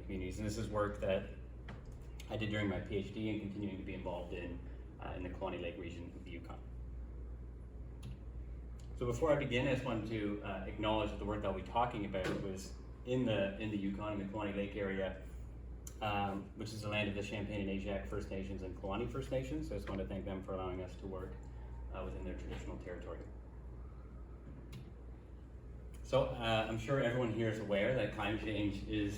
communities. And this is work that I did during my PhD and continuing to be involved in the Kelowna Lake region of the Yukon. So before I begin, I just wanted to acknowledge that the work that I'll be talking about was in the Yukon, in the Kelowna Lake area, which is the land of the Champagne and Ajax First Nations and Kelowna First Nations. So I just want to thank them for allowing us to work within their traditional territory. So I'm sure everyone here is aware that climate change is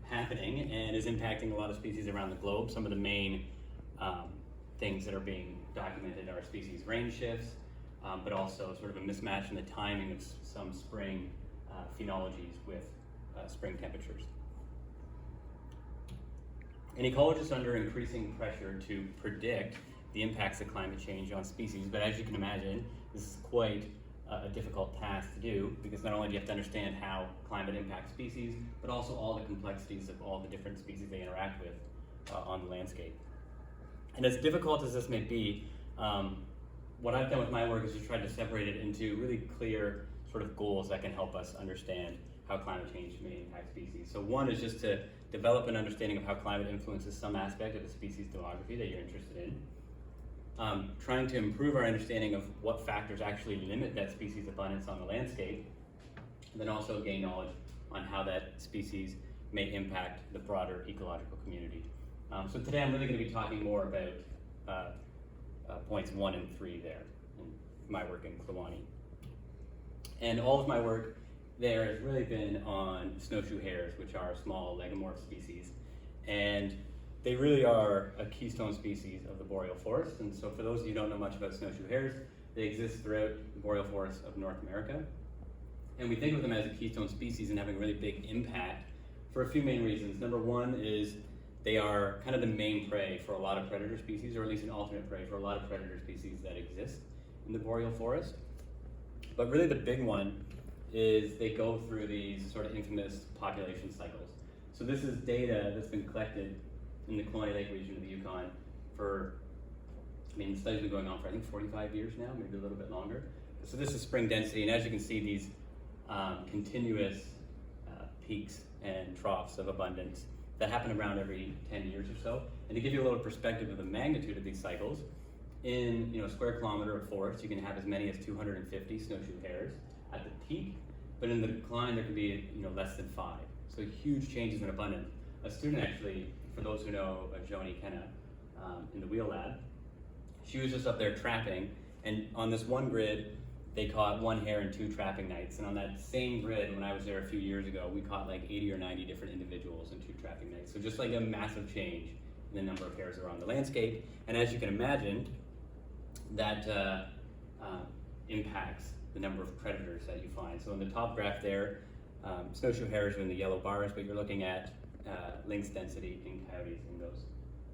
happening and is impacting a lot of species around the globe. Some of the main things that are being documented are species range shifts, but also sort of a mismatch in the timing of some spring phenologies with spring temperatures. An ecologist is under increasing pressure to predict the impacts of climate change on species, but as you can imagine, this is quite a difficult task to do, because not only do you have to understand how climate impacts species, but also all the complexities of all the different species they interact with on the landscape. And as difficult as this may be, what I've done with my work is just tried to separate it into really clear sort of goals that can help us understand how climate change may impact species. So one is just to develop an understanding of how climate influences some aspect of a species demography that you're interested in. Trying to improve our understanding of what factors actually limit that species abundance on the landscape, and then also gain knowledge on how that species may impact the broader ecological community. So today I'm really going to be talking more about points 1 and 3 there, in my work in Kelowna. And all of my work there has really been on snowshoe hares, which are small legomorph species. And they really are a keystone species of the boreal forest. And so for those of you who don't know much about snowshoe hares, they exist throughout the boreal forests of North America. And we think of them as a keystone species and having a really big impact for a few main reasons. Number one is they are kind of the main prey for a lot of predator species, or at least an alternate prey for a lot of predator species that exist in the boreal forest. But really the big one is they go through these sort of infamous population cycles. So this is data that's been collected in the Kelowna Lake region of the Yukon for, the study's been going on for I think 45 years now, maybe a little bit longer. So this is spring density, and as you can see, these continuous peaks and troughs of abundance that happen around every 10 years or so. And to give you a little perspective of the magnitude of these cycles, in a square kilometer of forest, you can have as many as 250 snowshoe hares at the peak, but in the decline there can be less than 5. So huge changes in abundance. A student actually, for those who know Joni Kenna in the Wheel Lab, she was just up there trapping, and on this one grid they caught 1 hare in 2 trapping nights, and on that same grid when I was there a few years ago, we caught like 80 or 90 different individuals in 2 trapping nights. So just like a massive change in the number of hares around the landscape. And as you can imagine, that impacts the number of predators that you find. So in the top graph there, snowshoe hares are in the yellow bars, but you're looking at lynx density in coyotes in those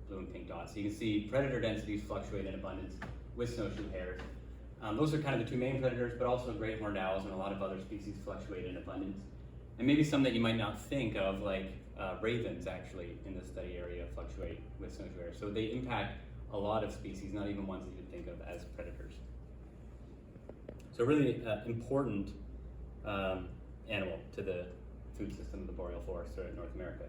blue and pink dots. So you can see predator densities fluctuate in abundance with snowshoe hares. Those are kind of the 2 main predators, but also great horned owls and a lot of other species fluctuate in abundance. And maybe some that you might not think of, like ravens actually in the study area fluctuate with snowshoe hares. So they impact a lot of species, not even ones that you'd think of as predators. So really important animal to the food system of the boreal forest throughout North America.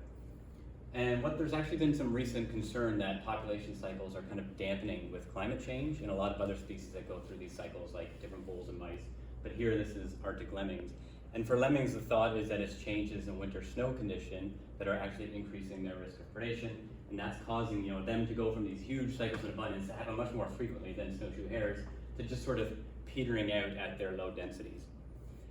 And there's actually been some recent concern that population cycles are kind of dampening with climate change, and a lot of other species that go through these cycles, like different bulls and mice. But here this is Arctic lemmings. And for lemmings, the thought is that it's changes in winter snow condition that are actually increasing their risk of predation, and that's causing them to go from these huge cycles of abundance that happen much more frequently than snowshoe hares to just sort of petering out at their low densities.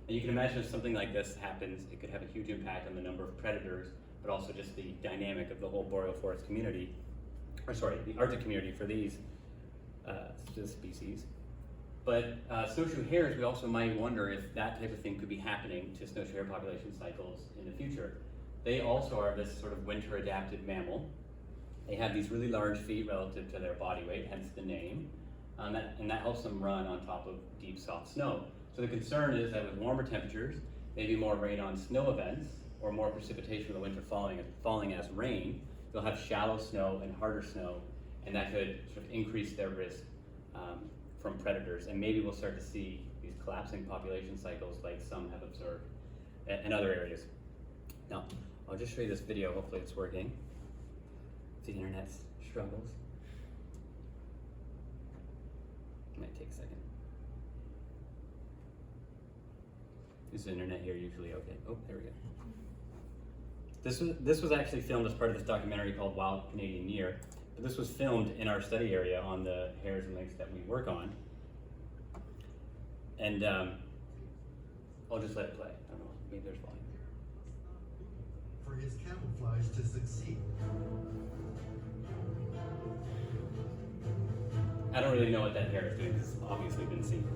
And you can imagine if something like this happens, it could have a huge impact on the number of predators, but also just the dynamic of the whole boreal forest community, the Arctic community for these species. But snowshoe hares, we also might wonder if that type of thing could be happening to snowshoe hare population cycles in the future. They also are this sort of winter adapted mammal. They have these really large feet relative to their body weight, hence the name, and that helps them run on top of deep, soft snow. So the concern is that with warmer temperatures, maybe more rain on snow events, or more precipitation in the winter falling as rain, they'll have shallow snow and harder snow, and that could sort of increase their risk from predators. And maybe we'll start to see these collapsing population cycles like some have observed in other areas. Now, I'll just show you this video, hopefully it's working. If the internet struggles. It might take a second. Is the internet here usually okay? Oh, there we go. This was actually filmed as part of this documentary called Wild Canadian Year. But this was filmed in our study area on the hares and lynx that we work on. And I'll just let it play. I don't know, maybe there's volume. For his camouflage to succeed. I don't really know what that hare is doing. It's obviously been seen.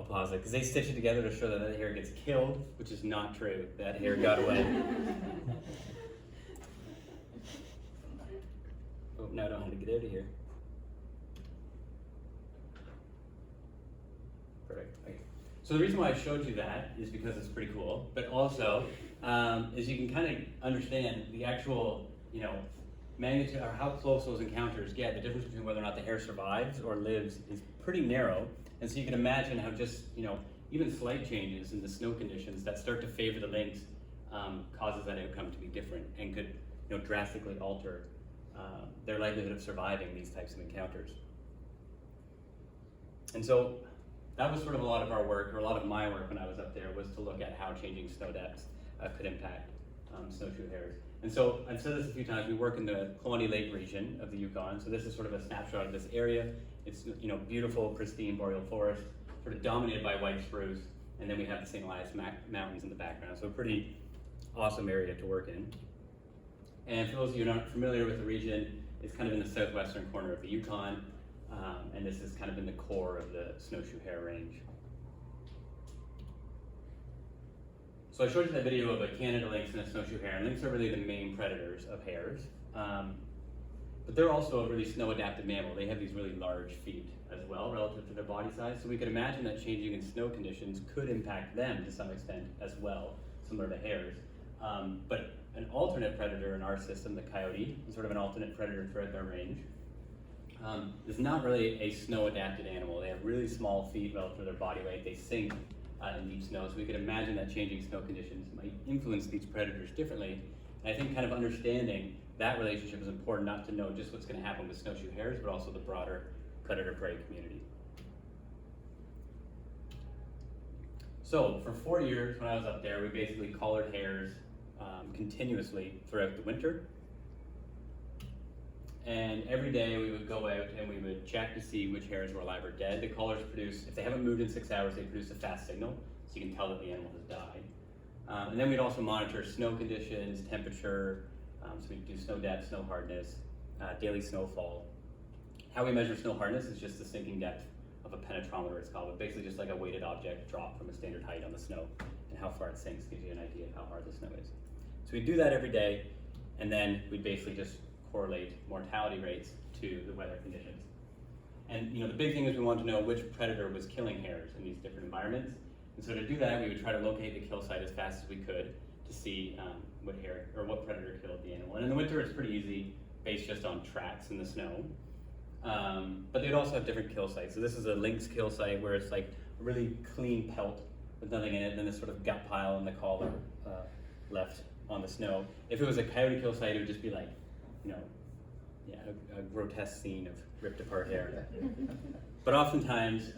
Pause it because they stitch it together to show that that hare gets killed, which is not true. That hare got away. Oh, now I don't know how to get out of here. Perfect. Okay. So the reason why I showed you that is because it's pretty cool, but also is you can kind of understand the actual, magnitude or how close those encounters get. The difference between whether or not the hare survives or lives is pretty narrow. And so you can imagine how just, even slight changes in the snow conditions that start to favor the lynx causes that outcome to be different and could, drastically alter their likelihood of surviving these types of encounters. And so that was sort of a lot of our work, or a lot of my work when I was up there, was to look at how changing snow depths could impact snowshoe hares. And so I've said this a few times, we work in the Colony Lake region of the Yukon. So this is sort of a snapshot of this area. It's beautiful, pristine boreal forest, sort of dominated by white spruce, and then we have the St. Elias Mountains in the background. So a pretty awesome area to work in. And for those of you who are not familiar with the region, it's kind of in the southwestern corner of the Yukon, and this is kind of in the core of the snowshoe hare range. So I showed you that video of a Canada lynx and a snowshoe hare, and lynx are really the main predators of hares. But they're also a really snow-adapted mammal. They have these really large feet as well relative to their body size. So we could imagine that changing in snow conditions could impact them to some extent as well, similar to hares. But an alternate predator in our system, the coyote, is sort of an alternate predator throughout their range, is not really a snow-adapted animal. They have really small feet relative to their body weight. They sink in deep snow. So we could imagine that changing snow conditions might influence these predators differently. And I think kind of understanding that relationship is important, not to know just what's going to happen with snowshoe hares, but also the broader predator-prey community. So for 4 years when I was up there, we basically collared hares continuously throughout the winter. And every day we would go out and we would check to see which hares were alive or dead. The collars produce, if they haven't moved in 6 hours, they produce a fast signal, so you can tell that the animal has died. And then we'd also monitor snow conditions, temperature, so we do snow depth, snow hardness, daily snowfall. How we measure snow hardness is just the sinking depth of a penetrometer, it's called, but basically just like a weighted object dropped from a standard height on the snow, and how far it sinks gives you an idea of how hard the snow is. So we do that every day, and then we basically just correlate mortality rates to the weather conditions. And the big thing is we want to know which predator was killing hares in these different environments. And so to do that, we would try to locate the kill site as fast as we could to see what hare or what predator killed the animal. And in the winter, it's pretty easy, based just on tracks in the snow. But they'd also have different kill sites. So this is a lynx kill site where it's like a really clean pelt with nothing in it, and then this sort of gut pile in the collar left on the snow. If it was a coyote kill site, it would just be like, a grotesque scene of ripped apart hair. But oftentimes,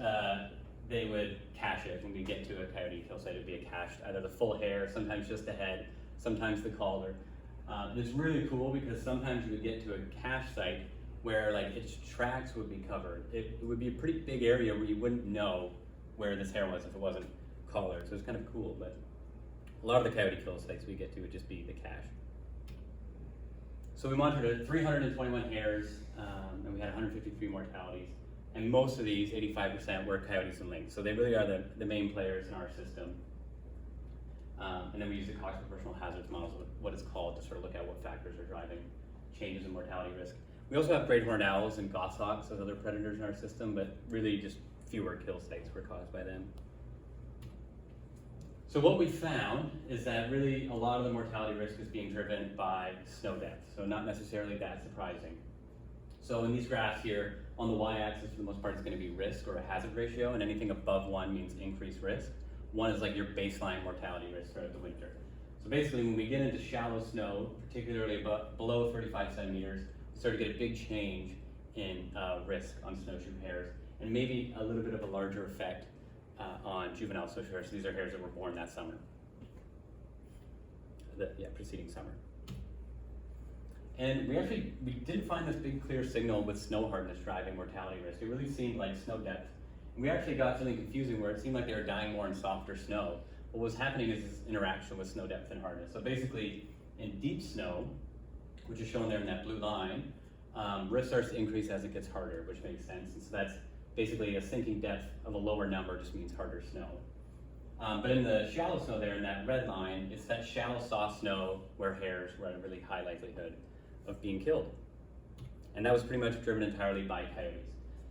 they would cache it. When we get to a coyote kill site, it would be a cache, either the full hair, sometimes just the head, sometimes the collar. And it's really cool because sometimes you would get to a cache site where its tracks would be covered. It would be a pretty big area where you wouldn't know where this hare was if it wasn't collared. So it's kind of cool, but a lot of the coyote kill sites we get to would just be the cache. So we monitored 321 hares, and we had 153 mortalities. And most of these, 85%, were coyotes and lynx. So they really are the main players in our system. And then we use the Cox proportional hazards models, what it's called, to sort of look at what factors are driving changes in mortality risk. We also have great horned owls and goshawks as other predators in our system, but really just fewer kill sites were caused by them. So what we found is that really a lot of the mortality risk is being driven by snow depth, so not necessarily that surprising. So in these graphs here, on the y-axis for the most part is going to be risk or a hazard ratio, and anything above 1 means increased risk. 1 is like your baseline mortality risk throughout the winter. So basically when we get into shallow snow, particularly below 35 centimeters, we start to get a big change in risk on snowshoe hares, and maybe a little bit of a larger effect on juvenile snowshoe hares. So these are hares that were born that summer, preceding summer. And we didn't find this big clear signal with snow hardness driving mortality risk. It really seemed like snow depth. And we actually got something confusing where it seemed like they were dying more in softer snow. What was happening is this interaction with snow depth and hardness. So basically, in deep snow, which is shown there in that blue line, risk starts to increase as it gets harder, which makes sense. And so that's basically a sinking depth of a lower number just means harder snow. But in the shallow snow there, in that red line, it's that shallow, soft snow where hares were at a really high likelihood of being killed. And that was pretty much driven entirely by coyotes.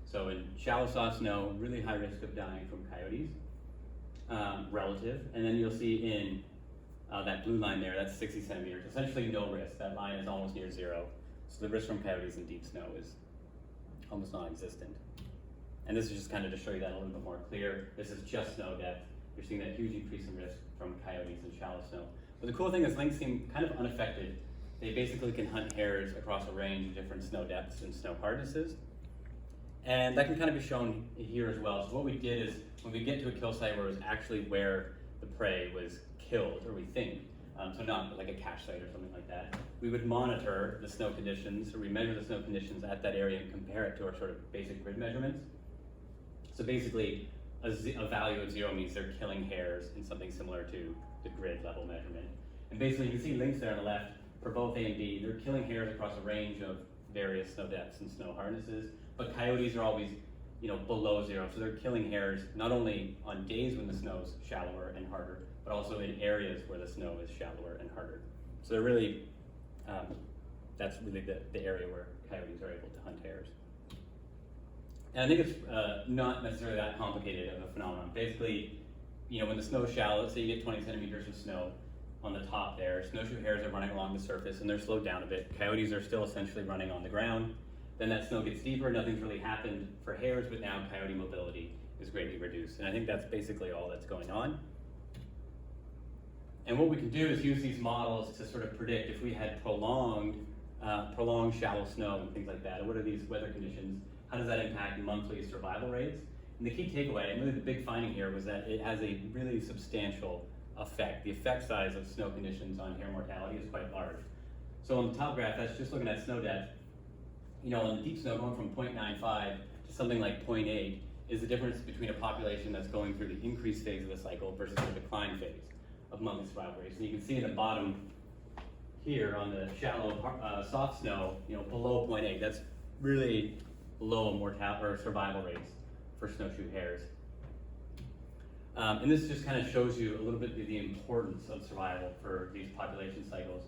So in shallow, soft snow, really high risk of dying from coyotes, relative. And then you'll see in that blue line there, that's 60 centimeters, essentially no risk. That line is almost near zero. So the risk from coyotes in deep snow is almost non-existent. And this is just kind of to show you that a little bit more clear. This is just snow depth. You're seeing that huge increase in risk from coyotes in shallow snow. But the cool thing is lynx seem kind of unaffected. They basically can hunt hares across a range of different snow depths and snow hardnesses. And that can kind of be shown here as well. So what we did is when we get to a kill site where it was actually where the prey was killed, or we think, so not like a cache site or something like that, we would monitor the snow conditions, or we measure the snow conditions at that area and compare it to our sort of basic grid measurements. So basically, a value of 0 means they're killing hares in something similar to the grid level measurement. And basically you can see lynx there on the left for both A and B. They're killing hares across a range of various snow depths and snow hardnesses, but coyotes are always below 0. So they're killing hares not only on days when the snow's shallower and harder, but also in areas where the snow is shallower and harder. So they're really, that's really the area where coyotes are able to hunt hares. And I think it's not necessarily that complicated of a phenomenon. Basically, when the snow is shallow, let's say you get 20 centimeters of snow on the top there, snowshoe hares are running along the surface and they're slowed down a bit. Coyotes are still essentially running on the ground. Then that snow gets deeper, nothing's really happened for hares, but now coyote mobility is greatly reduced. And I think that's basically all that's going on. And what we can do is use these models to sort of predict if we had prolonged shallow snow and things like that. What are these weather conditions? How does that impact monthly survival rates? And the key takeaway, and really the big finding here, was that it has a really substantial effect. The effect size of snow conditions on hare mortality is quite large. So on the top graph, that's just looking at snow depth. On the deep snow, going from 0.95 to something like 0.8 is the difference between a population that's going through the increase phase of the cycle versus the decline phase of monthly survival rates. And you can see in the bottom here on the shallow, soft snow, below 0.8, that's really low mortality or survival rates for snowshoe hares. And this just kind of shows you a little bit of the importance of survival for these population cycles.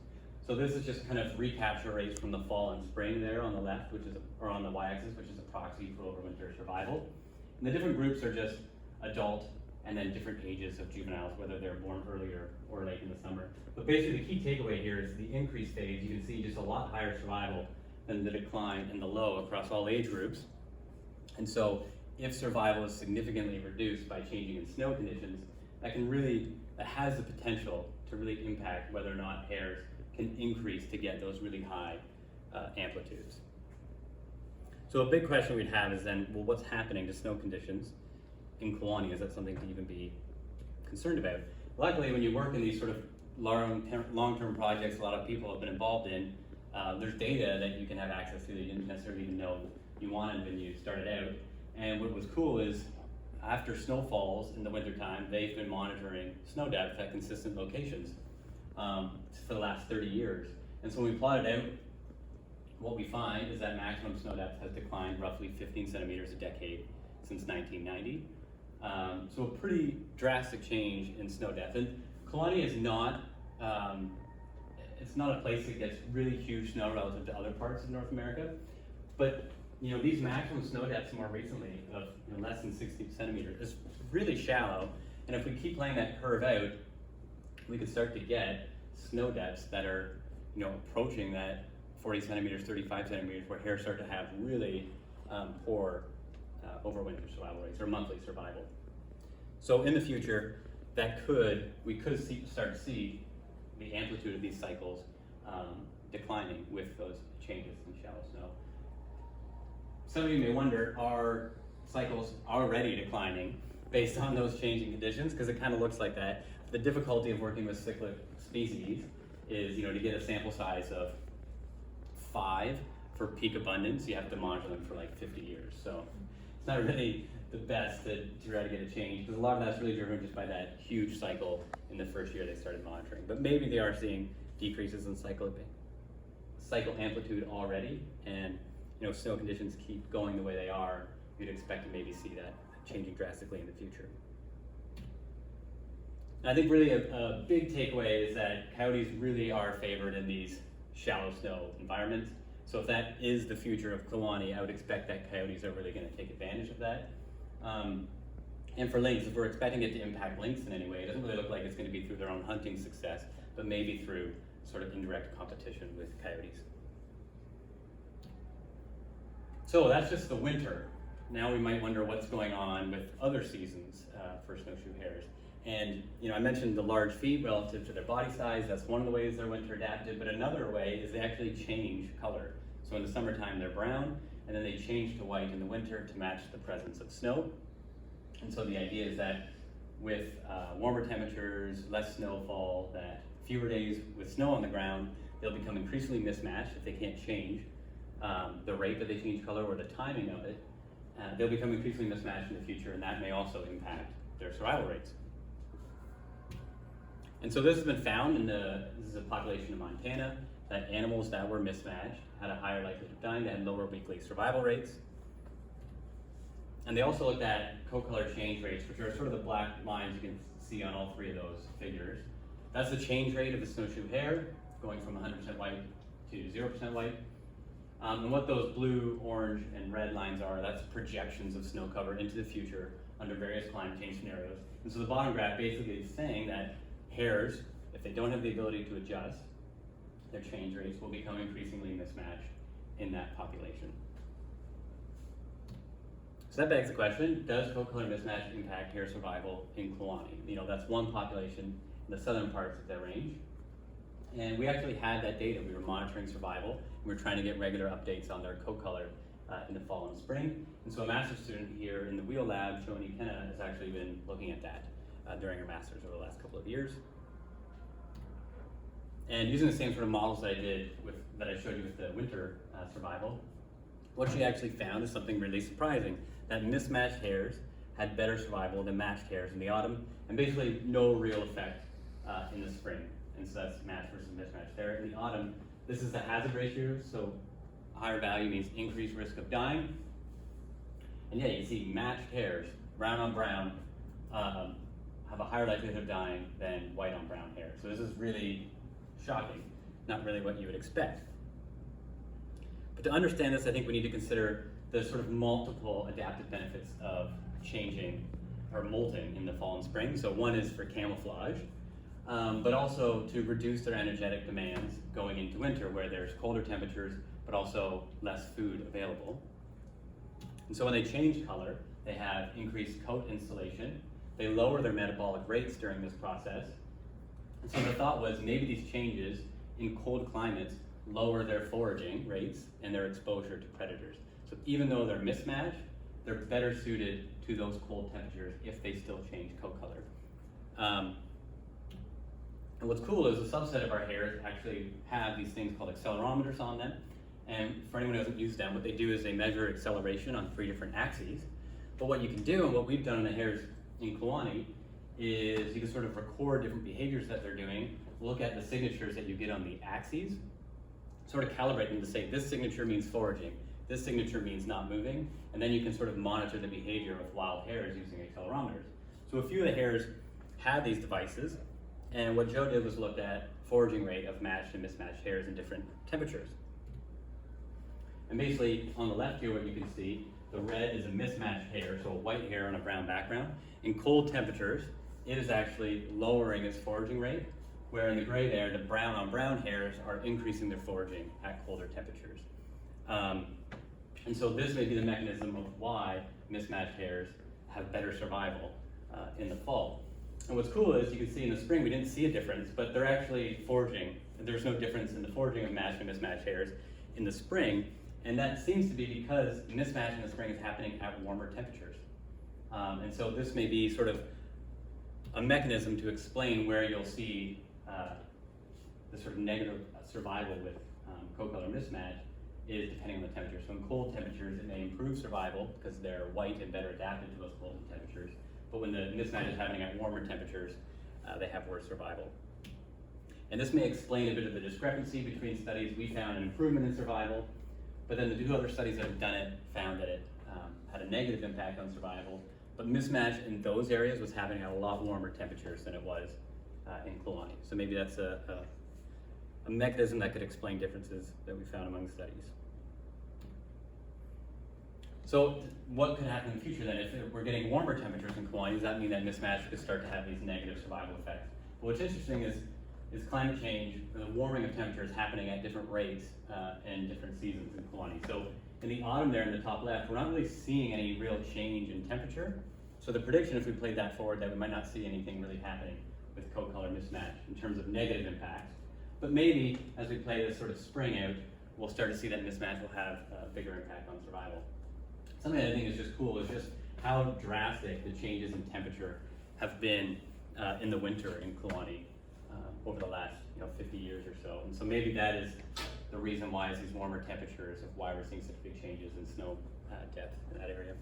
So this is just kind of recapture rates from the fall and spring there on the left, or on the y-axis, which is a proxy for overwinter survival. And the different groups are just adult and then different ages of juveniles, whether they're born earlier or late in the summer. But basically the key takeaway here is the increase phase. You can see just a lot higher survival than the decline and the low across all age groups. And so if survival is significantly reduced by changing in snow conditions, that has the potential to really impact whether or not hares can increase to get those really high amplitudes. So a big question we'd have is then, well, what's happening to snow conditions in Kelowna? Is that something to even be concerned about? Luckily, when you work in these sort of long-term projects a lot of people have been involved in, there's data that you can have access to that you didn't necessarily even know you wanted when you started out. And what was cool is after snowfalls in the wintertime, they've been monitoring snow depth at consistent locations for the last 30 years. And so when we plotted out, what we find is that maximum snow depth has declined roughly 15 centimeters a decade since 1990. So a pretty drastic change in snow depth. And Kelowna is not it's not a place that gets really huge snow relative to other parts of North America. But these maximum snow depths more recently of less than 60 centimeters is really shallow. And if we keep playing that curve out, we could start to get snow depths that are approaching that 40 centimeters, 35 centimeters, where hares start to have really poor overwinter survival rates or monthly survival. So in the future, we could start to see the amplitude of these cycles declining with those changes in shallow snow. Some of you may wonder, are cycles already declining based on those changing conditions? Because it kind of looks like that. The difficulty of working with cyclic species is, to get a sample size of 5 for peak abundance, you have to monitor them for like 50 years. So it's not really the best to try to get a change, because a lot of that's really driven just by that huge cycle in the first year they started monitoring. But maybe they are seeing decreases in cycle amplitude already, and snow conditions keep going the way they are, you'd expect to maybe see that changing drastically in the future. And I think really a big takeaway is that coyotes really are favored in these shallow snow environments. So if that is the future of Kluane, I would expect that coyotes are really going to take advantage of that. And for lynx, if we're expecting it to impact lynx in any way, it doesn't really look like it's going to be through their own hunting success, but maybe through sort of indirect competition with coyotes. So that's just the winter. Now we might wonder what's going on with other seasons for snowshoe hares. And I mentioned the large feet relative to their body size. That's one of the ways they're winter adapted. But another way is they actually change color. So in the summertime they're brown, and then they change to white in the winter to match the presence of snow. And so the idea is that with warmer temperatures, less snowfall, that fewer days with snow on the ground, they'll become increasingly mismatched if they can't change the rate that they change color or the timing of it. They'll become increasingly mismatched in the future, and that may also impact their survival rates. And so this has been found this is a population in Montana, that animals that were mismatched had a higher likelihood of dying, they had lower weekly survival rates. And they also looked at coat color change rates, which are sort of the black lines you can see on all 3 of those figures. That's the change rate of the snowshoe hare, going from 100% white to 0% white. And what those blue, orange, and red lines are, that's projections of snow cover into the future under various climate change scenarios. And so the bottom graph basically is saying that hares, if they don't have the ability to adjust, their change rates will become increasingly mismatched in that population. So that begs the question, does coat color mismatch impact hare survival in Kluane? That's one population in the southern parts of their range. And we actually had that data. We were monitoring survival. We were trying to get regular updates on their coat color in the fall and spring. And so a master's student here in the Wheel Lab, Shoni Kenna, has actually been looking at that during her master's over the last couple of years. And using the same sort of models that I showed you with the winter survival, what she actually found is something really surprising, that mismatched hares had better survival than matched hares in the autumn, and basically no real effect in the spring. And so that's matched versus mismatched there. In the autumn, this is the hazard ratio, so higher value means increased risk of dying. And yeah, you see matched hares, brown on brown, have a higher likelihood of dying than white on brown hares. So this is really shocking, not really what you would expect. But to understand this, I think we need to consider the sort of multiple adaptive benefits of changing or molting in the fall and spring. So one is for camouflage, but also to reduce their energetic demands going into winter where there's colder temperatures, but also less food available. And so when they change color, they have increased coat insulation. They lower their metabolic rates during this process. And so the thought was maybe these changes in cold climates lower their foraging rates and their exposure to predators. So even though they're mismatched, they're better suited to those cold temperatures if they still change coat color. And what's cool is a subset of our hares actually have these things called accelerometers on them. And for anyone who hasn't used them, what they do is they measure acceleration on 3 different axes. But what you can do, and what we've done in the hares in Kluane, is you can sort of record different behaviors that they're doing, look at the signatures that you get on the axes, sort of calibrate them to say this signature means foraging, this signature means not moving, and then you can sort of monitor the behavior of wild hares using accelerometers. So a few of the hares had these devices, and what Joe did was looked at foraging rate of matched and mismatched hares in different temperatures. And basically, on the left here, what you can see, the red is a mismatched hare, so a white hare on a brown background. In cold temperatures, it is actually lowering its foraging rate, where in the gray there, the brown on brown hares are increasing their foraging at colder temperatures. And so this may be the mechanism of why mismatched hares have better survival in the fall. And what's cool is you can see in the spring we didn't see a difference, but they're actually foraging. There's no difference in the foraging of matched and mismatched hares in the spring, and that seems to be because mismatch in the spring is happening at warmer temperatures. And so this may be sort of a mechanism to explain where you'll see the sort of negative survival with coat-color mismatch is depending on the temperature. So in cold temperatures, it may improve survival because they're white and better adapted to those cold temperatures. But when the mismatch is happening at warmer temperatures, they have worse survival. And this may explain a bit of the discrepancy between studies. We found an improvement in survival, but then the two other studies that have done it found that it had a negative impact on survival. But mismatch in those areas was happening at a lot warmer temperatures than it was in Kelowna. So maybe that's a mechanism that could explain differences that we found among studies. So what could happen in the future then? If we're getting warmer temperatures in Kelowna, does that mean that mismatch could start to have these negative survival effects? Well, what's interesting is climate change, the warming of temperatures happening at different rates in different seasons in Kelowna. So in the autumn there in the top left, we're not really seeing any real change in temperature. So the prediction, if we played that forward, that we might not see anything really happening with coat-color mismatch in terms of negative impacts. But maybe as we play this sort of spring out, we'll start to see that mismatch will have a bigger impact on survival. Something that I think is just cool is just how drastic the changes in temperature have been in the winter in Kelowna over the last 50 years or so. And so maybe that is the reason why is these warmer temperatures of why we're seeing such big changes in snow depth in that area.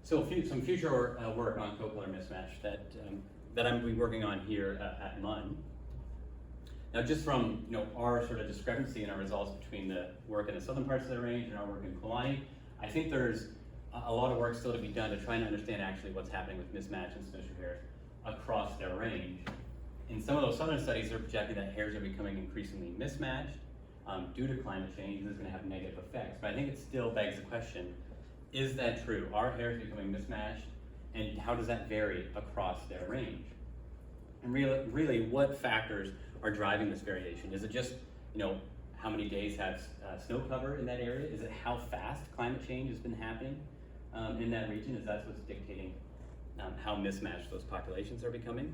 So some future work on coat-color mismatch that I'm working on here at MUN. Now, just from our sort of discrepancy in our results between the work in the southern parts of the range and our work in Kelowna, I think there's a lot of work still to be done to try and understand actually what's happening with mismatch and snowshoe hares across their range. In some of those southern studies, they're projecting that hares are becoming increasingly mismatched due to climate change, and this is going to have negative effects. But I think it still begs the question, is that true? Are hares becoming mismatched, and how does that vary across their range? And really, what factors are driving this variation? Is it just, how many days have snow cover in that area? Is it how fast climate change has been happening in that region? Is that what's dictating how mismatched those populations are becoming?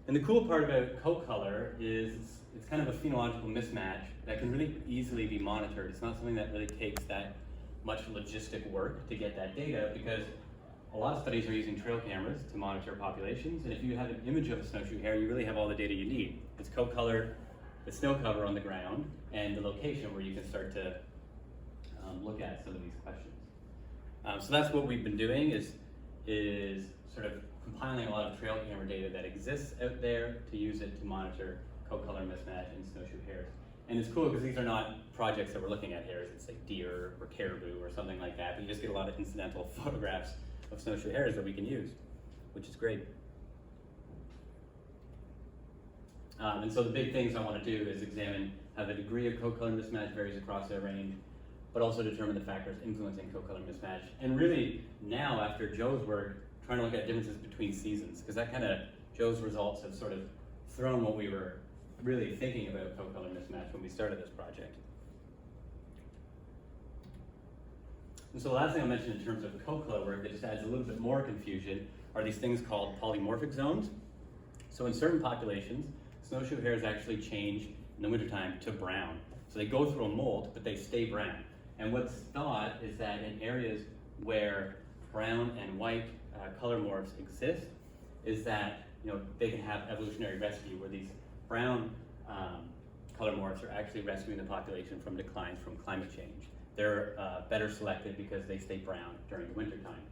And the cool part about coat color is it's kind of a phenological mismatch that can really easily be monitored. It's not something that really takes that much logistic work to get that data, because a lot of studies are using trail cameras to monitor populations, and if you have an image of a snowshoe hare, you really have all the data you need. It's coat color, the snow cover on the ground, and the location where you can start to look at some of these questions. So that's what we've been doing is sort of compiling a lot of trail camera data that exists out there to use it to monitor coat color mismatch and snowshoe hares. And it's cool because these are not projects that we're looking at hares. It's like deer or caribou or something like that. But you just get a lot of incidental photographs of snowshoe hares that we can use, which is great. And so the big things I want to do is examine how the degree of coat color mismatch varies across their range, but also determine the factors influencing coat color mismatch. And really now, after Joe's work, trying to look at differences between seasons, because that kind of, Joe's results have sort of thrown what we were really thinking about coat color mismatch when we started this project. And so the last thing I'll mention in terms of coat color work that just adds a little bit more confusion are these things called polymorphic zones. So in certain populations, snowshoe hares actually change in the wintertime to brown. So they go through a molt, but they stay brown. And what's thought is that in areas where brown and white color morphs exist, is that they can have evolutionary rescue where these brown color morphs are actually rescuing the population from declines from climate change. They're better selected because they stay brown during the winter time.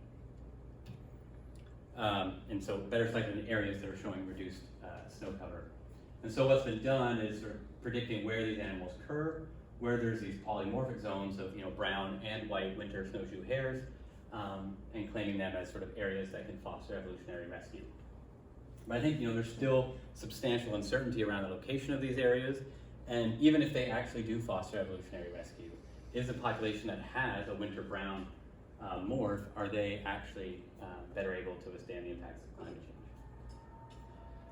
And so better selected in areas that are showing reduced snow cover. And so what's been done is sort of predicting where these animals occur, where there's these polymorphic zones of brown and white winter snowshoe hares, and claiming them as sort of areas that can foster evolutionary rescue. But I think there's still substantial uncertainty around the location of these areas, and even if they actually do foster evolutionary rescue, is a population that has a winter brown morph, are they actually better able to withstand the impacts of climate change?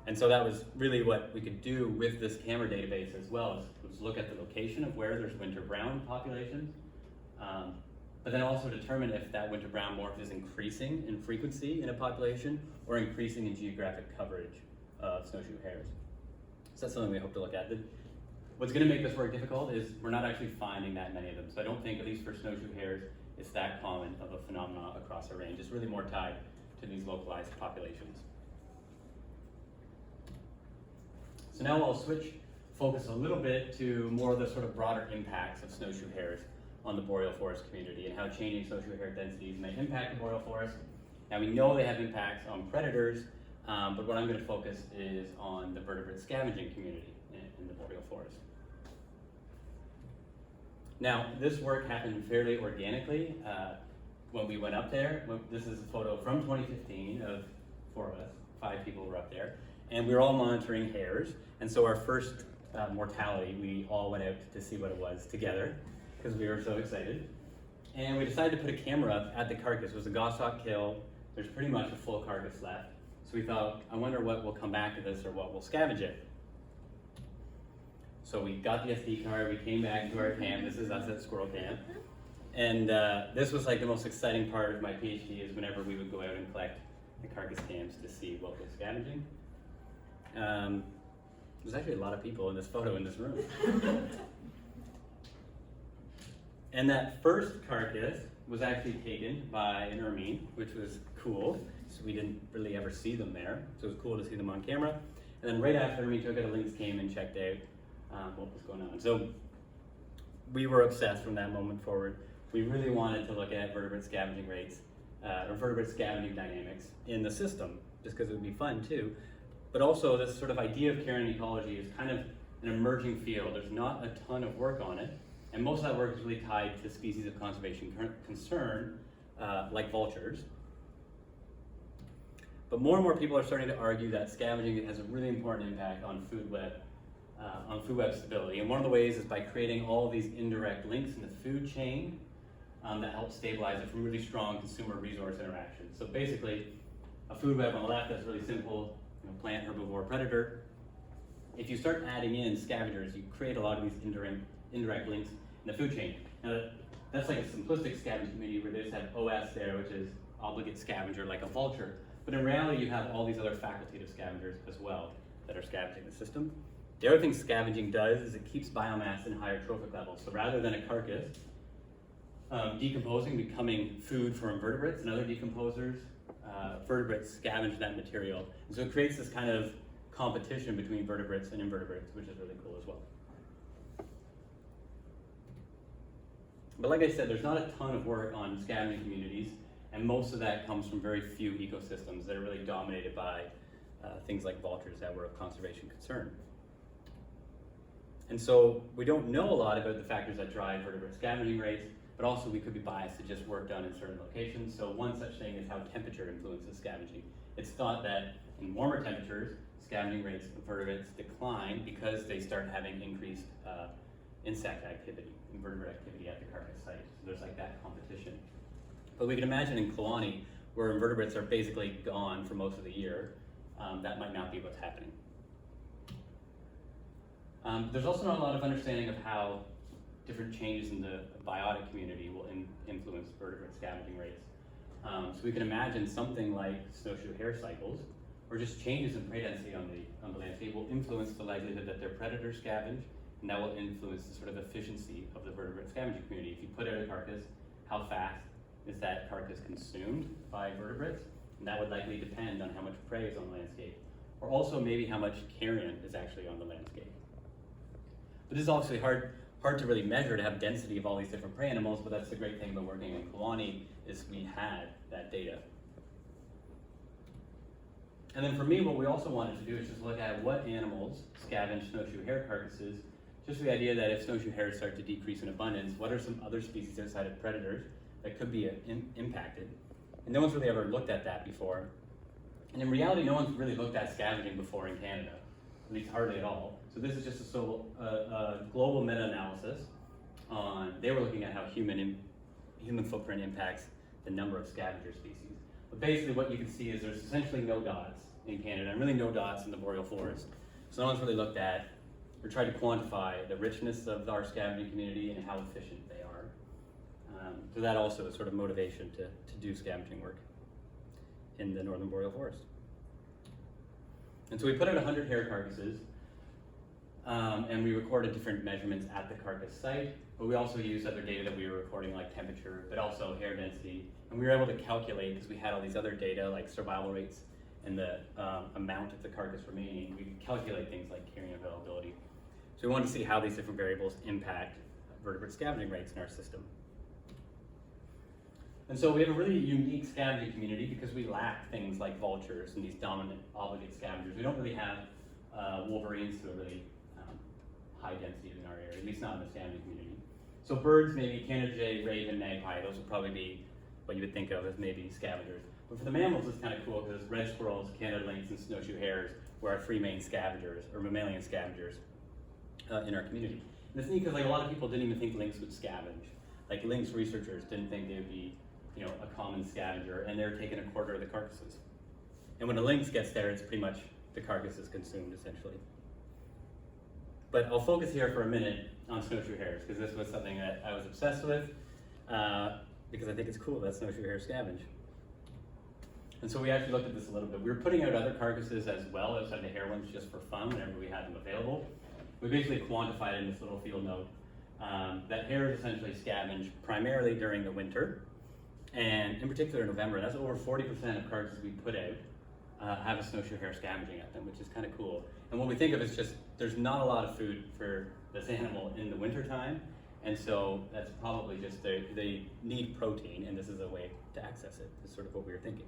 And so that was really what we could do with this camera database as well, was look at the location of where there's winter brown populations, but then also determine if that winter brown morph is increasing in frequency in a population or increasing in geographic coverage of snowshoe hares. So that's something we hope to look at. What's going to make this work difficult is we're not actually finding that many of them. So I don't think, at least for snowshoe hares, it's that common of a phenomenon across a range. It's really more tied to these localized populations. So now I'll switch focus a little bit to more of the sort of broader impacts of snowshoe hares on the boreal forest community and how changing snowshoe hare densities may impact the boreal forest. Now we know they have impacts on predators, but what I'm going to focus is on the vertebrate scavenging community in the boreal forest. Now this work happened fairly organically when we went up there. This is a photo from 2015 of 4 of us, 5 people were up there, and we were all monitoring hares. And so our first mortality, we all went out to see what it was together because we were so excited. And we decided to put a camera up at the carcass. It was a goshawk kill. There's pretty much a full carcass left. So we thought, I wonder what will come back to this or what will scavenge it. So we got the SD card, we came back to our camp. This is us at Squirrel Camp. And this was like the most exciting part of my PhD, is whenever we would go out and collect the carcass camps to see what was scavenging. There's actually a lot of people in this photo in this room. And that first carcass was actually taken by an ermine, which was cool. So we didn't really ever see them there. So it was cool to see them on camera. And then right after ermine took it, a lynx came and checked out what was going on. So we were obsessed from that moment forward. We really wanted to look at vertebrate scavenging rates, or vertebrate scavenging dynamics in the system, just because it would be fun too. But also this sort of idea of carrion ecology is kind of an emerging field. There's not a ton of work on it. And most of that work is really tied to species of conservation concern, like vultures. But more and more people are starting to argue that scavenging has a really important impact on food web stability. And one of the ways is by creating all of these indirect links in the food chain that help stabilize it from really strong consumer resource interactions. So basically, a food web on the left that's really simple, plant, herbivore, predator. If you start adding in scavengers, you create a lot of these indirect links in the food chain. Now that's like a simplistic scavenging community where they just have OS there, which is obligate scavenger like a vulture. But in reality, you have all these other facultative scavengers as well that are scavenging the system. The other thing scavenging does is it keeps biomass in higher trophic levels. So rather than a carcass decomposing, becoming food for invertebrates and other decomposers, vertebrates scavenge that material. And so it creates this kind of competition between vertebrates and invertebrates, which is really cool as well. But like I said, there's not a ton of work on scavenging communities, and most of that comes from very few ecosystems that are really dominated by things like vultures that were of conservation concern. And so we don't know a lot about the factors that drive vertebrate scavenging rates, but also we could be biased to just work done in certain locations. So one such thing is how temperature influences scavenging. It's thought that in warmer temperatures, scavenging rates of vertebrates decline because they start having increased insect activity, invertebrate activity at the carcass site. So there's like that competition. But we can imagine in Kelowna, where invertebrates are basically gone for most of the year, that might not be what's happening. There's also not a lot of understanding of how different changes in the biotic community will influence vertebrate scavenging rates. So we can imagine something like snowshoe hare cycles, or just changes in prey density on the landscape will influence the likelihood that their predators scavenge, and that will influence the sort of efficiency of the vertebrate scavenging community. If you put out a carcass, how fast is that carcass consumed by vertebrates? And that would likely depend on how much prey is on the landscape, or also maybe how much carrion is actually on the landscape. But this is obviously hard to really measure, to have density of all these different prey animals, but that's the great thing about working in Kelowna, is we had that data. And then for me, what we also wanted to do is just look at what animals scavenge snowshoe hare carcasses, just the idea that if snowshoe hares start to decrease in abundance, what are some other species outside of predators that could be impacted? And no one's really ever looked at that before. And in reality, no one's really looked at scavenging before in Canada, at least hardly at all. So this is just a global meta-analysis on, they were looking at how human footprint impacts the number of scavenger species. But basically what you can see is there's essentially no dots in Canada, and really no dots in the boreal forest. So no one's really looked at or tried to quantify the richness of our scavenging community and how efficient they are. So that also is sort of motivation to do scavenging work in the northern boreal forest. And so we put out 100 hare carcasses, and we recorded different measurements at the carcass site, but we also used other data that we were recording, like temperature, but also hair density. And we were able to calculate, because we had all these other data like survival rates and the amount of the carcass remaining, we could calculate things like carrion availability. So we wanted to see how these different variables impact vertebrate scavenging rates in our system. And so we have a really unique scavenging community because we lack things like vultures and these dominant obligate scavengers. We don't really have wolverines to a really high density in our area, at least not in the scavenging community. So birds, maybe Canada jay, raven, magpie, those would probably be what you would think of as maybe scavengers. But for the mammals, it's kind of cool because red squirrels, Canada lynx, and snowshoe hares were our three main scavengers, or mammalian scavengers, in our community. And it's neat because like a lot of people didn't even think lynx would scavenge. Like lynx researchers didn't think they would be, you know, a common scavenger, and they're taking a quarter of the carcasses. And when a lynx gets there, it's pretty much the carcass is consumed essentially. But I'll focus here for a minute on snowshoe hares because this was something that I was obsessed with because I think it's cool that snowshoe hares scavenge. And so we actually looked at this a little bit. We were putting out other carcasses as well outside the hare ones just for fun whenever we had them available. We basically quantified in this little field note that hares essentially scavenge primarily during the winter, and in particular in November. That's over 40% of carcasses we put out have a snowshoe hare scavenging at them, which is kind of cool. And what we think of is just there's not a lot of food for this animal in the winter time, and so that's probably just they need protein, and this is a way to access it. Is sort of what we were thinking.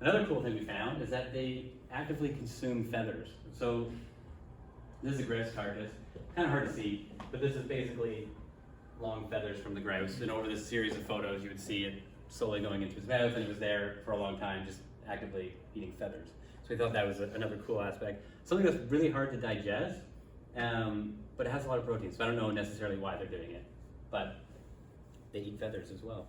Another cool thing we found is that they actively consume feathers. So this is a grouse carcass, kind of hard to see, but this is basically long feathers from the grouse, and over this series of photos you would see it slowly going into his mouth, and it was there for a long time just actively eating feathers. So we thought that was another cool aspect. Something that's really hard to digest, but it has a lot of protein, so I don't know necessarily why they're doing it, but they eat feathers as well.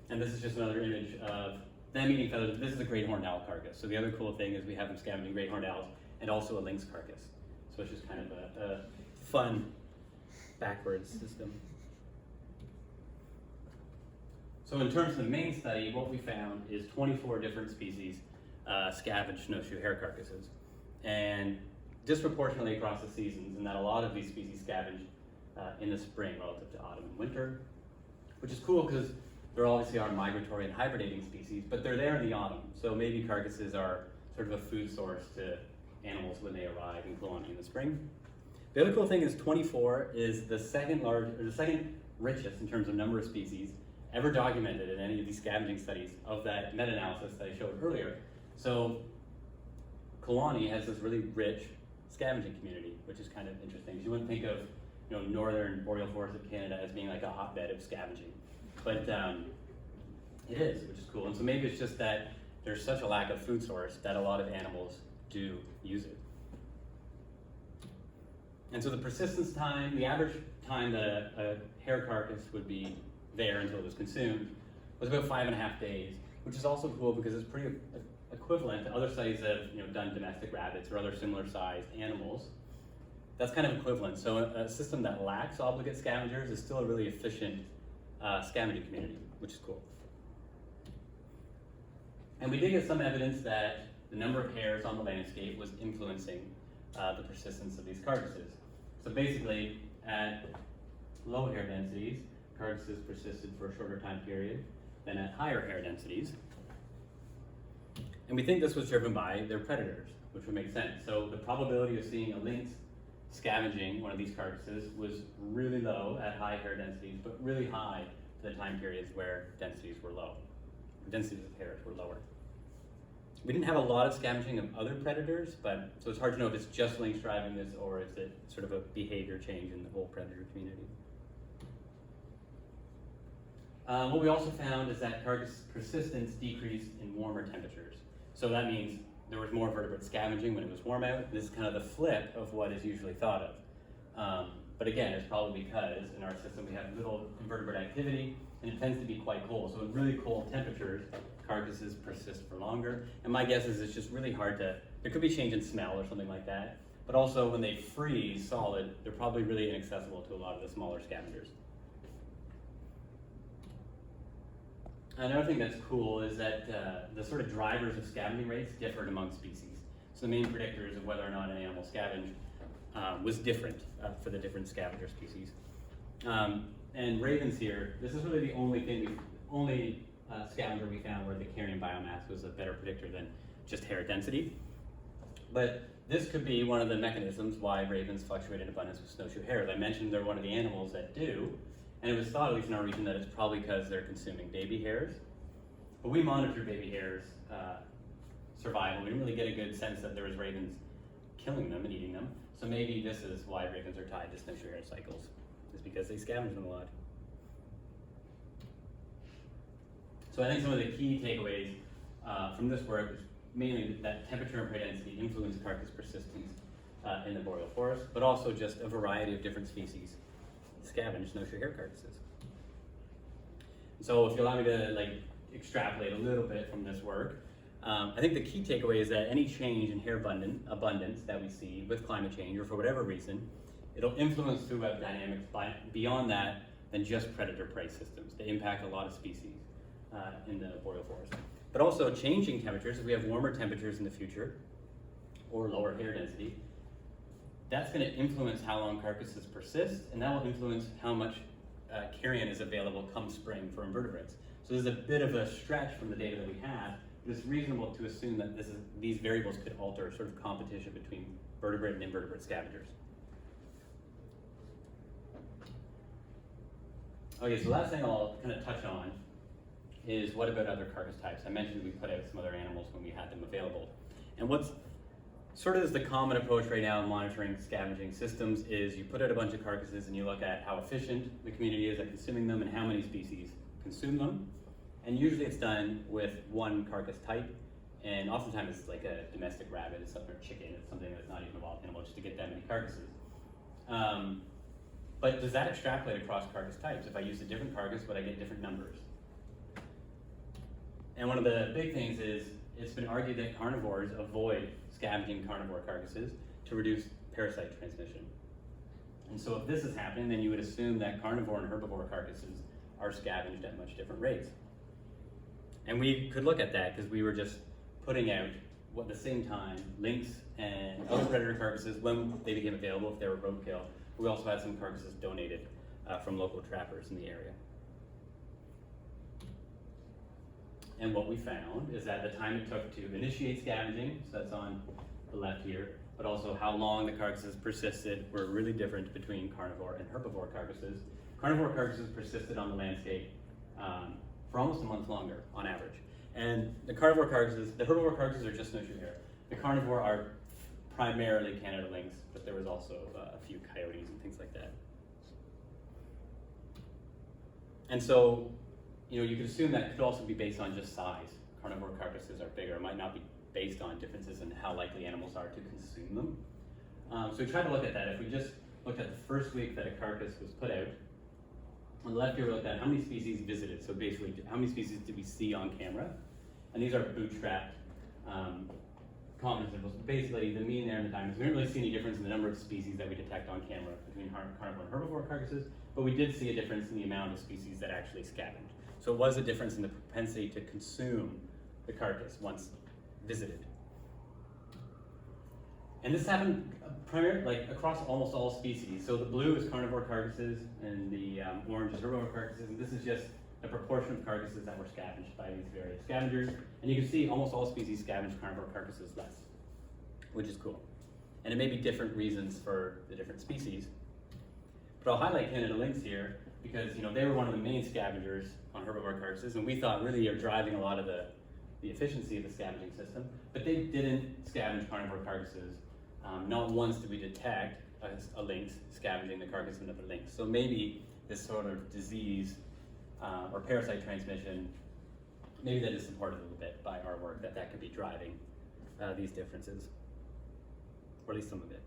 And this is just another image of them eating feathers. This is a great horned owl carcass. So the other cool thing is we have them scavenging great horned owls and also a lynx carcass. So it's just kind of a fun backwards system. So in terms of the main study, what we found is 24 different species scavenge snowshoe hare carcasses, and disproportionately across the seasons, and that a lot of these species scavenge in the spring relative to autumn and winter, which is cool because there obviously are migratory and hibernating species, but they're there in the autumn, so maybe carcasses are sort of a food source to animals when they arrive in colony in the spring. The other cool thing is 24 is the second richest in terms of number of species ever documented in any of these scavenging studies of that meta-analysis that I showed earlier. So Kelowna has this really rich scavenging community, which is kind of interesting. You wouldn't think of, you know, northern boreal forest of Canada as being like a hotbed of scavenging, but it is, which is cool. And so maybe it's just that there's such a lack of food source that a lot of animals do use it. And so the persistence time, the average time that a hare carcass would be there until it was consumed was about 5.5 days, which is also cool because it's pretty equivalent to other studies that have, you know, done domestic rabbits or other similar sized animals. That's kind of equivalent. So a system that lacks obligate scavengers is still a really efficient scavenging community, which is cool. And we did get some evidence that the number of hares on the landscape was influencing the persistence of these carcasses. So basically, at low hair densities, carcasses persisted for a shorter time period than at higher hair densities. And we think this was driven by their predators, which would make sense. So the probability of seeing a lynx scavenging one of these carcasses was really low at high hair densities, but really high for the time periods where densities were low. Densities of hares were lower. We didn't have a lot of scavenging of other predators, but so it's hard to know if it's just lynx driving this or is it sort of a behavior change in the whole predator community. What we also found is that carcass persistence decreased in warmer temperatures. So that means there was more vertebrate scavenging when it was warm out. This is kind of the flip of what is usually thought of. But again, it's probably because in our system we have little invertebrate activity and it tends to be quite cold. So in really cold temperatures, carcasses persist for longer. And my guess is it's just really hard to, there could be change in smell or something like that. But also when they freeze solid, they're probably really inaccessible to a lot of the smaller scavengers. Another thing that's cool is that the sort of drivers of scavenging rates differed among species. So the main predictors of whether or not an animal scavenged was different for the different scavenger species. And ravens here, this is really the only scavenger we found where the carrion biomass was a better predictor than just hair density. But this could be one of the mechanisms why ravens fluctuate in abundance with snowshoe hares. I mentioned they're one of the animals that do, and it was thought, at least in our region, that it's probably because they're consuming baby hares. But we monitored baby hares' survival. We didn't really get a good sense that there was ravens killing them and eating them. So maybe this is why ravens are tied to snowshoe hare cycles, is because they scavenge them a lot. So I think some of the key takeaways from this work was mainly that temperature and prey density influence carcass persistence in the boreal forest, but also just a variety of different species scavenge snowshoe hare carcasses. So if you allow me to extrapolate a little bit from this work, I think the key takeaway is that any change in hair abundance that we see with climate change, or for whatever reason, it'll influence food web dynamics beyond that than just predator-prey systems. They impact a lot of species in the boreal forest. But also changing temperatures, if we have warmer temperatures in the future, or lower hair density, that's going to influence how long carcasses persist, and that will influence how much carrion is available come spring for invertebrates. So there's a bit of a stretch from the data that we have, but it's reasonable to assume that these variables could alter sort of competition between vertebrate and invertebrate scavengers. Okay, so last thing I'll kind of touch on is what about other carcass types? I mentioned we put out some other animals when we had them available. And what's sort of is the common approach right now in monitoring scavenging systems is you put out a bunch of carcasses and you look at how efficient the community is at consuming them and how many species consume them. And usually it's done with one carcass type, and oftentimes it's like a domestic rabbit, it's something, or chicken, it's something that's not even a wild animal, just to get that many carcasses. But does that extrapolate across carcass types? If I use a different carcass, would I get different numbers? And one of the big things is, it's been argued that carnivores avoid scavenging carnivore carcasses to reduce parasite transmission. And so if this is happening, then you would assume that carnivore and herbivore carcasses are scavenged at much different rates. And we could look at that because we were just putting out, at the same time, lynx and other predator carcasses when they became available, if they were roadkill. We also had some carcasses donated from local trappers in the area. And what we found is that the time it took to initiate scavenging, so that's on the left here, but also how long the carcasses persisted were really different between carnivore and herbivore carcasses. Carnivore carcasses persisted on the landscape for almost a month longer on average. And the herbivore carcasses are just snowshoe hare. The carnivore are primarily Canada lynx, but there was also a few coyotes and things like that. And so, you could assume that could also be based on just size. Carnivore carcasses are bigger. It might not be based on differences in how likely animals are to consume them. So we tried to look at that. If we just looked at the first week that a carcass was put out, on the left here we looked at how many species visited. So basically, how many species did we see on camera? And these are bootstrapped confidence intervals. Basically, the mean there and the diamonds. We didn't really see any difference in the number of species that we detect on camera between carnivore and herbivore carcasses, but we did see a difference in the amount of species that actually scavenged. So it was a difference in the propensity to consume the carcass once visited. And this happened primarily across almost all species. So the blue is carnivore carcasses and the orange is herbivore carcasses, and this is just the proportion of carcasses that were scavenged by these various scavengers. And you can see almost all species scavenge carnivore carcasses less, which is cool. And it may be different reasons for the different species. But I'll highlight Canada lynx here because they were one of the main scavengers on herbivore carcasses, and we thought really are driving a lot of the efficiency of the scavenging system. But they didn't scavenge carnivore carcasses. Not once did we detect a lynx scavenging the carcass of another lynx. So maybe this sort of disease or parasite transmission, maybe that is supported a little bit by our work, that could be driving these differences, or at least some of it.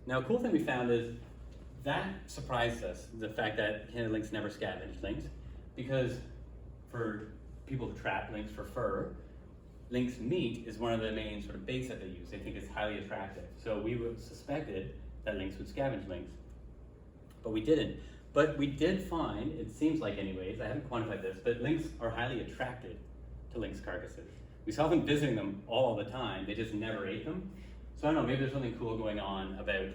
Now, a cool thing we found is that surprised us, the fact that Canada lynx never scavenge lynx, because for people who trap lynx for fur, lynx meat is one of the main sort of baits that they use. They think it's highly attractive. So we suspected that lynx would scavenge lynx, but we didn't. But we did find, it seems like anyways, I haven't quantified this, but lynx are highly attracted to lynx carcasses. We saw them visiting them all the time, they just never ate them. So I don't know, maybe there's something cool going on about,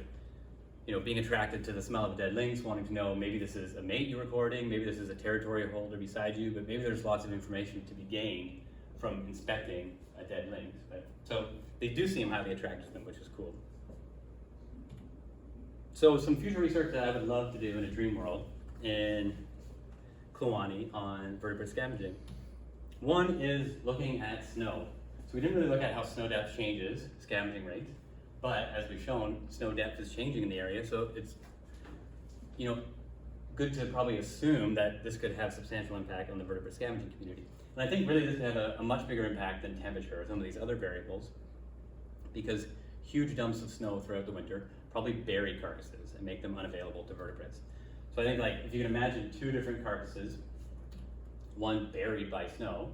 you know, being attracted to the smell of a dead lynx, wanting to know maybe this is a mate you're recording, maybe this is a territory holder beside you, but maybe there's lots of information to be gained from inspecting a dead lynx. So they do seem highly attracted to them, which is cool. So some future research that I would love to do in a dream world in Kluane on vertebrate scavenging. One is looking at snow. So we didn't really look at how snow depth changes scavenging rates, but as we've shown, snow depth is changing in the area, so it's, you know, good to probably assume that this could have substantial impact on the vertebrate scavenging community. And I think really this could have a much bigger impact than temperature or some of these other variables, because huge dumps of snow throughout the winter probably bury carcasses and make them unavailable to vertebrates. So I think, like, if you can imagine two different carcasses, one buried by snow,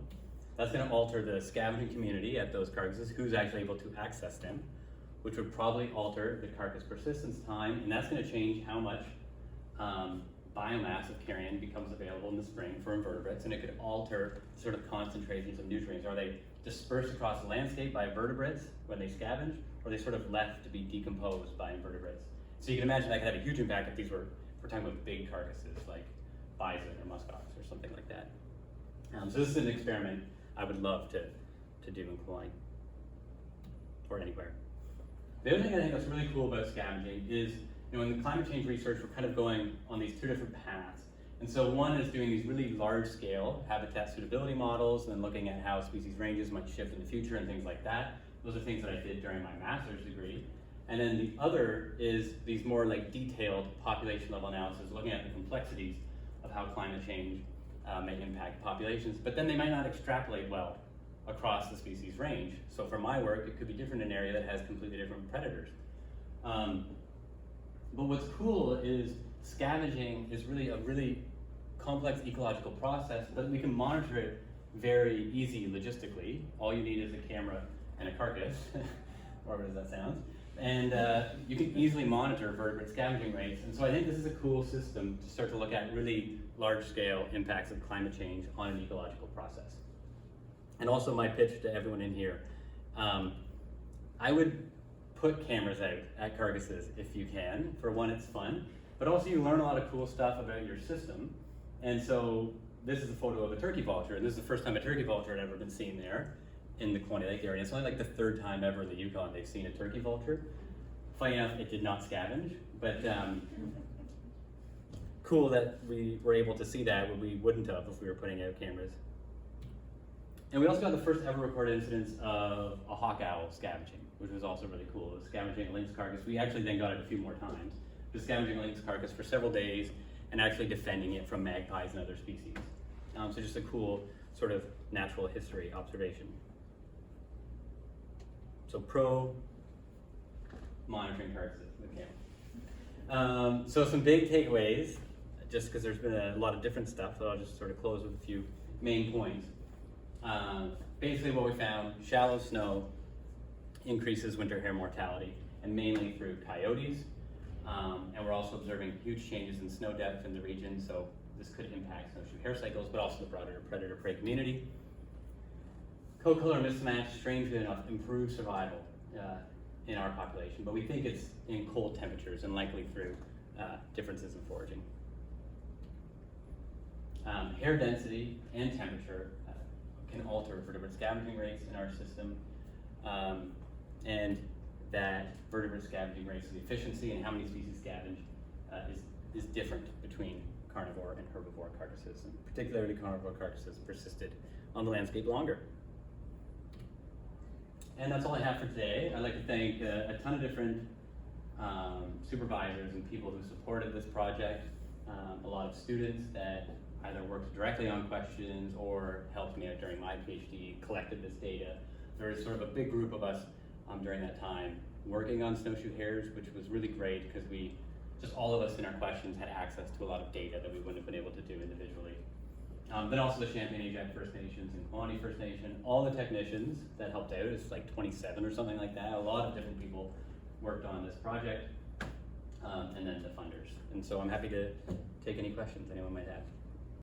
that's going to alter the scavenging community at those carcasses, who's actually able to access them, which would probably alter the carcass persistence time, and that's going to change how much biomass of carrion becomes available in the spring for invertebrates, and it could alter sort of concentrations of nutrients. Are they dispersed across the landscape by vertebrates when they scavenge, or are they sort of left to be decomposed by invertebrates? So you can imagine that could have a huge impact if we're talking about big carcasses like bison or muskox or something like that. So this is an experiment I would love to do in Kluane or anywhere. The other thing I think that's really cool about scavenging is, you know, in the climate change research, we're kind of going on these two different paths. And so one is doing these really large scale habitat suitability models and then looking at how species ranges might shift in the future and things like that. Those are things that I did during my master's degree. And then the other is these more like detailed population level analysis, looking at the complexities of how climate change may impact populations, but then they might not extrapolate well across the species range. So for my work, it could be different in an area that has completely different predators. But what's cool is scavenging is really a really complex ecological process, but we can monitor it very easy logistically. All you need is a camera and a carcass, however does that sound. And you can easily monitor vertebrate scavenging rates. And so I think this is a cool system to start to look at really large scale impacts of climate change on an ecological process. And also my pitch to everyone in here, I would put cameras out at carcasses if you can. For one, it's fun, but also you learn a lot of cool stuff about your system. And so this is a photo of a turkey vulture, and this is the first time a turkey vulture had ever been seen there in the Kluane Lake area. It's only like the third time ever in the Yukon they've seen a turkey vulture. Funny enough, it did not scavenge, but cool that we were able to see that when we wouldn't have if we were putting out cameras. And we also got the first ever recorded incidence of a hawk owl scavenging, which was also really cool. It was scavenging a lynx carcass. We actually then got it a few more times. It was scavenging a lynx carcass for several days and actually defending it from magpies and other species. So just a cool sort of natural history observation. So pro monitoring carcasses with camera. So some big takeaways, just because there's been a lot of different stuff, so I'll just sort of close with a few main points. Basically what we found, shallow snow increases winter hare mortality, and mainly through coyotes. And we're also observing huge changes in snow depth in the region, so this could impact snowshoe hare cycles, but also the broader predator-prey community. Coat-color mismatch, strangely enough, improves survival in our population, but we think it's in cold temperatures and likely through differences in foraging. Hair density and temperature can alter vertebrate scavenging rates in our system, and that vertebrate scavenging rates, the efficiency and how many species scavenge is different between carnivore and herbivore carcasses, and particularly carnivore carcasses persisted on the landscape longer. And that's all I have for today. I'd like to thank a ton of different supervisors and people who supported this project. a lot of students that either worked directly on questions or helped me out during my PhD, collected this data. There was sort of a big group of us during that time working on snowshoe hares, which was really great because just all of us in our questions had access to a lot of data that we wouldn't have been able to do individually. Then also the Champagne-Ajac First Nations and Quanti First Nation, all the technicians that helped out, it's like 27 or something like that. A lot of different people worked on this project, and then the funders. And so I'm happy to take any questions anyone might have.